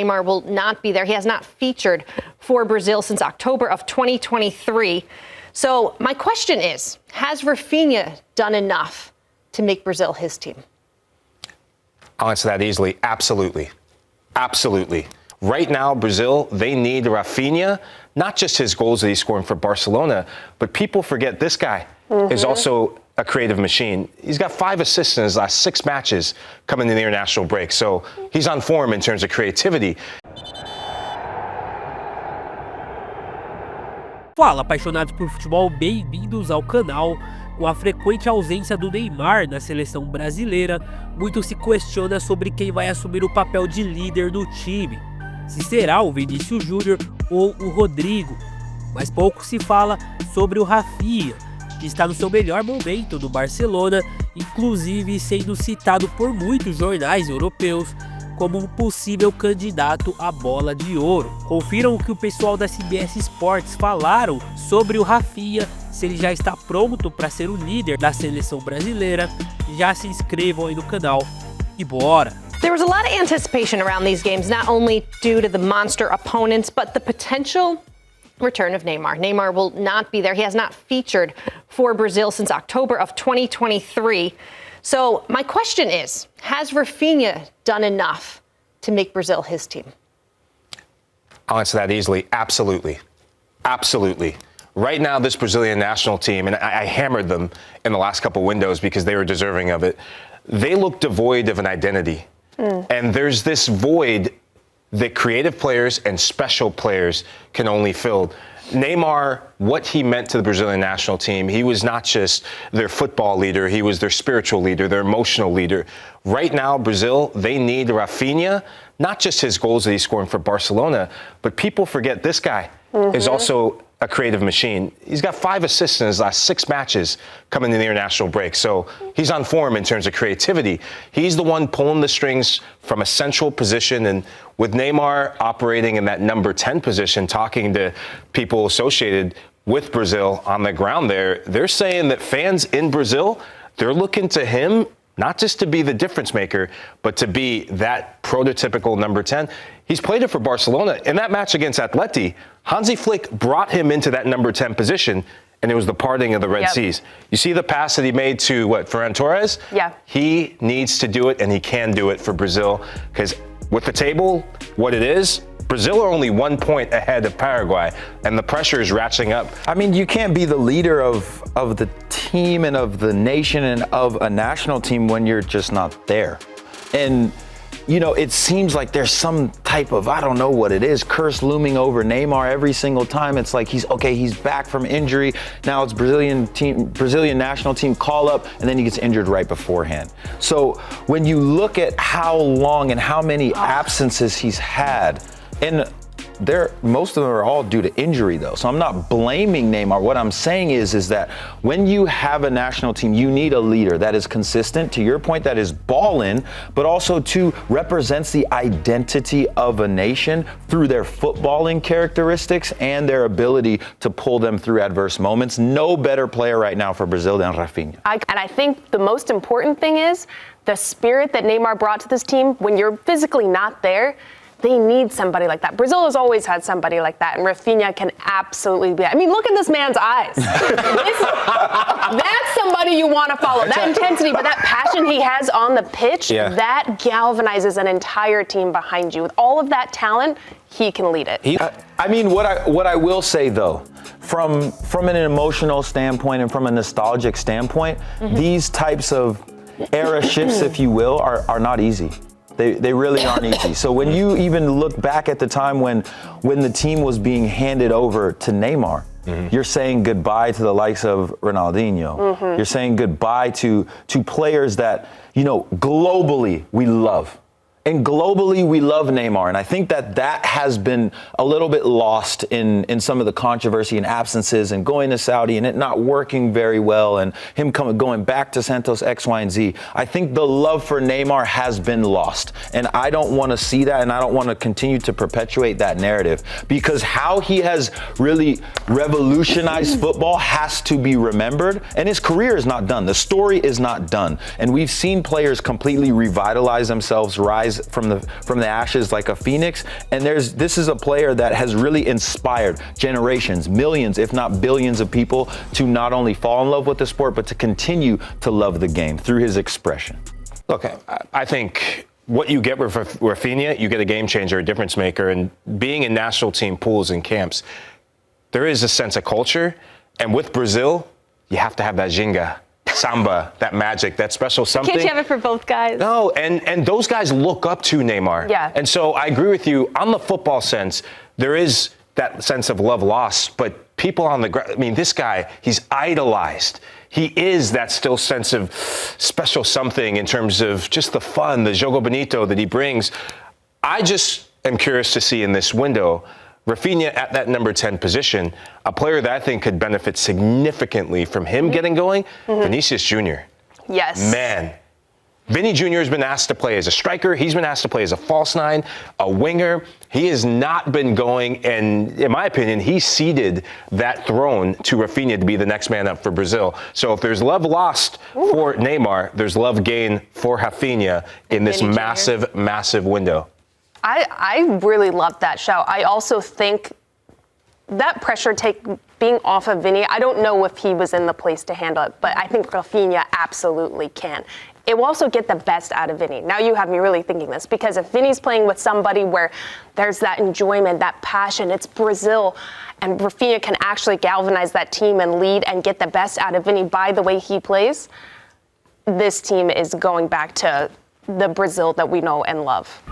Neymar will not be there. He has not featured for Brazil since October of 2023. So my question is, has Raphinha done enough to make Brazil his team? I'll answer that easily. Absolutely. Absolutely. Right now, Brazil, they need Raphinha, not just his goals that he's scoring for Barcelona, but people forget this guy is also a creative machine. He's got 5 assists in his last 6 matches coming to the international break. So he's on form in terms of creativity. Fala, apaixonados por futebol, bem-vindos ao canal. Com a frequente ausência do Neymar na Seleção Brasileira, muito se questiona sobre quem vai assumir o papel de líder do time. Se será o Vinícius Jr ou o Rodrygo. Mas pouco se fala sobre o Raphinha, que está no seu melhor momento no Barcelona, inclusive sendo citado por muitos jornais europeus como um possível candidato à bola de ouro. Confiram o que o pessoal da CBS Sports falaram sobre o Raphinha, se ele já está pronto para ser o líder da Seleção Brasileira. Já se inscrevam aí no canal e bora! There was a lot of anticipation around these games, not only due to the monster opponents, but the potential return of Neymar. Neymar will not be there. He has not featured for Brazil since October of 2023. So my question is, has Raphinha done enough to make Brazil his team? I'll answer that easily. Absolutely. Absolutely. Right now, this Brazilian national team, and I hammered them in the last couple windows because they were deserving of it, they look devoid of an identity. And there's this void that creative players and special players can only fill. Neymar, what he meant to the Brazilian national team, he was not just their football leader, he was their spiritual leader, their emotional leader. Right now, Brazil, they need Raphinha, not just his goals that he's scoring for Barcelona, but people forget this guy is also a creative machine. He's got 5 assists in his last 6 matches coming to the international break. So he's on form in terms of creativity. He's the one pulling the strings from a central position. And with Neymar operating in that number 10 position, talking to people associated with Brazil on the ground there, they're saying that fans in Brazil, they're looking to him not just to be the difference maker, but to be that prototypical number 10. He's played it for Barcelona. In that match against Atleti, Hansi Flick brought him into that number 10 position, and it was the parting of the Red Seas. You see the pass that he made to, Ferran Torres? Yeah. He needs to do it, and he can do it for Brazil, because with the table, what it is, Brazil are only 1 point ahead of Paraguay, and the pressure is ratcheting up. I mean, you can't be the leader of the team and of the nation and of a national team when you're just not there. And, you know, it seems like there's some type of, I don't know what it is, curse looming over Neymar every single time. It's like he's back from injury. Now it's Brazilian national team call up, and then he gets injured right beforehand. So when you look at how long and how many absences he's had, and most of them are all due to injury, though. So I'm not blaming Neymar. What I'm saying is that when you have a national team, you need a leader that is consistent, to your point, that is ball-in, but also represents the identity of a nation through their footballing characteristics and their ability to pull them through adverse moments. No better player right now for Brazil than Raphinha. And I think the most important thing is the spirit that Neymar brought to this team. When you're physically not there, they need somebody like that. Brazil has always had somebody like that, and Raphinha can absolutely be. I mean, look at this man's eyes. That's somebody you want to follow. That intensity, but that passion he has on the pitch, that galvanizes an entire team behind you. With all of that talent, he can lead it. I mean, what I will say, though, from an emotional standpoint and from a nostalgic standpoint, these types of era shifts, if you will, are not easy. They really aren't easy. So when you even look back at the time when the team was being handed over to Neymar, you're saying goodbye to the likes of Ronaldinho. You're saying goodbye to players that, you know, globally we love. And globally, we love Neymar. And I think that has been a little bit lost in some of the controversy and absences and going to Saudi and it not working very well and him going back to Santos X, Y, and Z. I think the love for Neymar has been lost. And I don't want to see that, and I don't want to continue to perpetuate that narrative, because how he has really revolutionized football has to be remembered. And his career is not done. The story is not done. And we've seen players completely revitalize themselves, rise rise from the ashes like a phoenix. And this is a player that has really inspired generations, millions, if not billions of people to not only fall in love with the sport, but to continue to love the game through his expression. Look, I think what you get with Raphinha, you get a game changer, a difference maker. And being in national team pools and camps, there is a sense of culture. And with Brazil, you have to have that ginga, samba, that magic, that special something. Can't you have it for both guys? No, and those guys look up to Neymar. Yeah. And so I agree with you. On the football sense, there is that sense of love lost, but people on the ground, I mean, this guy, he's idolized. He is that still sense of special something in terms of just the fun, the jogo bonito that he brings. I just am curious to see in this window, Raphinha at that number 10 position, a player that I think could benefit significantly from him getting going, Vinícius Jr. Yes. Man, Vinny Jr. has been asked to play as a striker. He's been asked to play as a false nine, a winger. He has not been going, and in my opinion, he ceded that throne to Raphinha to be the next man up for Brazil. So if there's love lost for Neymar, there's love gained for Raphinha in this Vinny Jr. massive, massive window. I really love that shout. I also think that pressure being off of Vinny, I don't know if he was in the place to handle it, but I think Raphinha absolutely can. It will also get the best out of Vinny. Now you have me really thinking this, because if Vinny's playing with somebody where there's that enjoyment, that passion, it's Brazil, and Raphinha can actually galvanize that team and lead and get the best out of Vinny by the way he plays, this team is going back to the Brazil that we know and love.